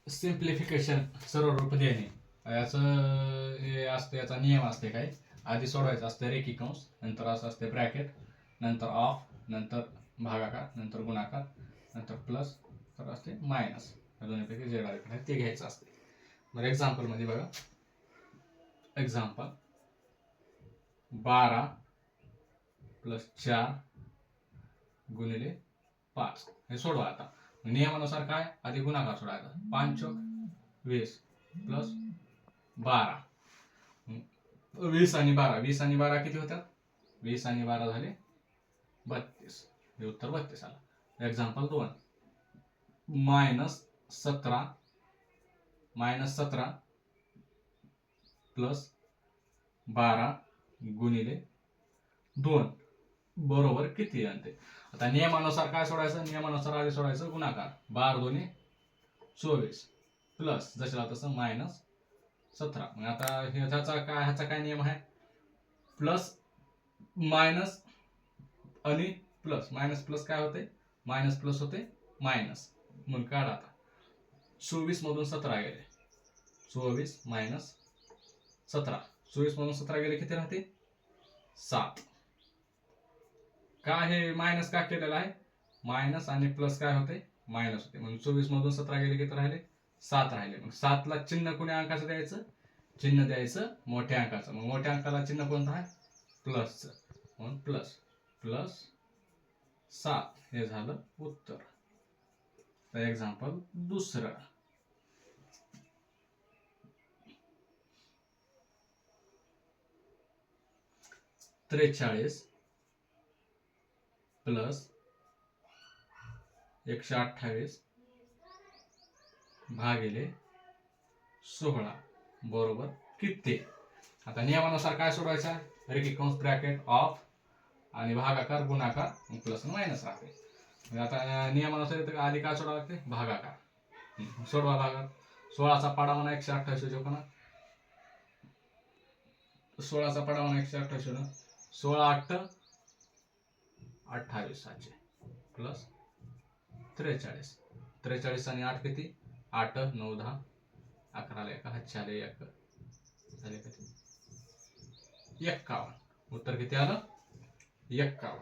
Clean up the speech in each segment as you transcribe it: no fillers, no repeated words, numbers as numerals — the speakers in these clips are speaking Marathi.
सिम्प्लिफिकेशन सरळ रूप देणे याचं हे असतं, याचा नियम असते काय, आधी सोडवायचं असतं रेखी कंस, नंतर असं असते ब्रॅकेट, नंतर ऑफ, नंतर भागाकार, नंतर गुणाकार, नंतर प्लस, तर असते मायनस. या दोन्हीपैकी जे डायरेक्ट आहे ते घ्यायचं असते. बरं एक्झाम्पल मध्ये बघा, एक्झाम्पल 12 प्लस 4 गुणिले 5 हे सोडवा. आता नियमानुसार काय, आधी गुणाकार सोडायचा. 5 चौक 20 प्लस 12, 20 आणि 12, 20 आणि 12 किती होतात, 20 आणि 12 झाले 32. हे उत्तर 32 आलं. एक्झाम्पल 2 -17 प्लस 12 गुणिले 2 बरोबर किती आणते. आता नियमानुसार काय सोडायचं, नियमानुसार आधी सोडायचं गुणाकार. 12 दोन्ही 24 प्लस जशाला तसं -17. मग आता ह्याचा काय नियम आहे, प्लस मायनस आणि प्लस, मायनस प्लस काय होते, मायनस प्लस होते मायनस. मग काढा आता, 24 मधून 17 गेले, 24 मायनस 17, 24 मधून 17 गेले किती राहते 7. का हे मायनस का केलेलं आहे, मायनस आणि प्लस काय होते मायनस होते, म्हणून 24 मधून 17 गेले किती राहिले 7 राहिले. मग 7 ला चिन्ह कोण्या अंकाचं द्यायचं, चिन्ह द्यायचं मोठ्या अंकाचं. मग मोठ्या अंकाला चिन्ह कोणतं आहे, प्लसचं, म्हणून प्लस प्लस 7 हे झालं उत्तर. तर एक्झाम्पल दुसरं, 43 प्लस 128 भागिले 16 बरोबर किती. आता नियमानुसार काय सोडवायचं, रेखी कंस ब्रॅकेट ऑफ आणि भागाकार गुणाकार प्लस मायनस राहते. आता नियमानुसार आधी काय सोडावं लागते, भागाकार. सोडवा भागाकार. 16चा पाडा म्हणा 128 जो म्हणा, 16चा पाडा म्हणा 128 ना, 16 8 28 7 प्लस 43, 43 आणि 8 किती, 8 9 10 11 1 हात झाले 1 झाले किती 51. उत्तर किती आलं 51.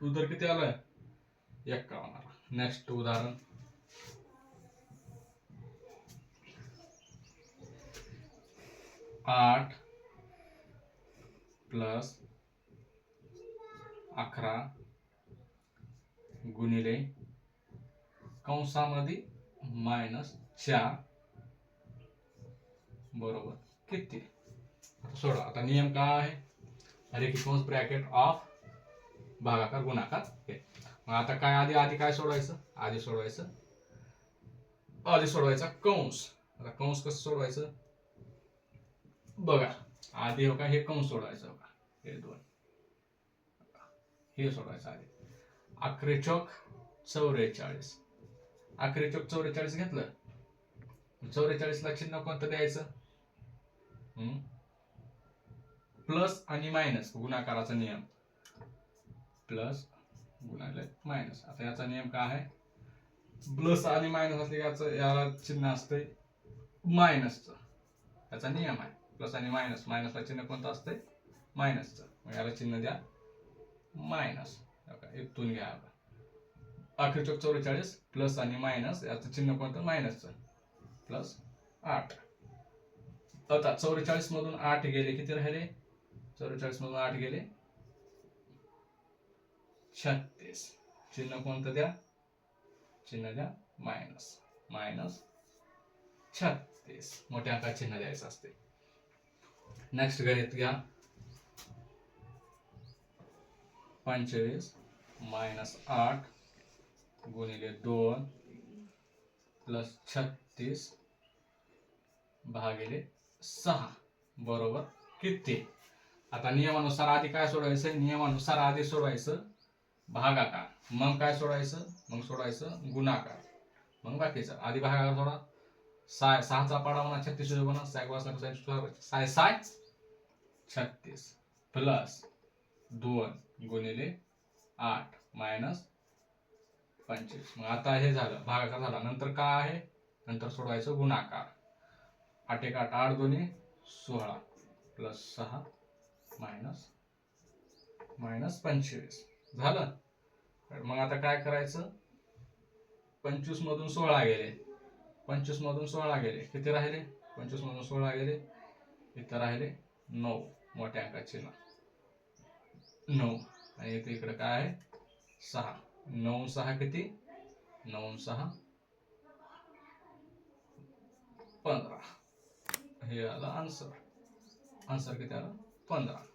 उत्तर किती आलं 51 आलं. नेक्स्ट उदाहरण, 8 प्लस 11 गुणिले कंसामध्ये -4 बरोबर किती. सोडा. आता नियम काय आहे, रेखी कंस ब्रॅकेट ऑफ भागाकार गुणाकार हे. मग आता काय आधी काय सोडवायचं, आधी सोडवायचा कंस. आता कंस कसं सोडवायचं बघा, आधी हो का हे कंस सोडवायचं, हो का हे दोन हे सोडवायचं आधी. 11 चौक 44, 11 चौक 44 घेतलं, 44 ला चिन्ह कोणतं द्यायचं, प्लस आणि मायनस, गुणाकाराचा नियम, प्लस गुणाले मायनस. आता याचा नियम काय आहे, प्लस आणि मायनस असले याला चिन्ह असते मायनसचं, याचा नियम आहे. प्लस आणि मायनस, मायनसला चिन्ह कोणतं असते मायनसचं, मग याला चिन्ह द्या मायनस. इथून घ्या 11 चौक 44 प्लस आणि मायनस, याचं चिन्ह कोणतं मायनसचं, प्लस 8. आता 44 मधून 8 गेले किती राहिले, 44 मधून 8 गेले 36. चिन्ह कोणतं द्या, चिन्ह द्या मायनस, मायनस 36. मोठ्या अंकात चिन्ह द्यायचं असते. नेक्स्ट गणित घ्या, 25 मायनस 8 गुणिले 2 प्लस 36 भागिले 6 बरोबर किती. आता नियमानुसार आधी काय सोडवायचं, नियमानुसार आधी सोडवायचं भागाकार, मग काय सोडवायचं, मग सोडवायचं गुणाकार, मग बाकीचं. आधी भागाकार सोडा, 6चा पाडा म्हणा 36 म्हणा, 6 36 प्लस 2 गुणिले 8 मायनस 25. मग आता हे झालं भागाकार झाला. नंतर काय आहे नंतर सोडवायचं गुणाकार. 8 एक 8, 8 दोन्ही 16 प्लस 6 मायनस 25 झालं. तर मग आता काय करायचं, 25 मधून 16 गेले, 25 मधून 16 गेले, किती राहिले, 25 मधून 16 गेले, इथं राहिले 9, मोठ्या अंकाचे 9, आणि इथे इकडे काय आहे 6, 9 6 किती, 9 6 15, हे आलं आन्सर. आन्सर किती आलं 15.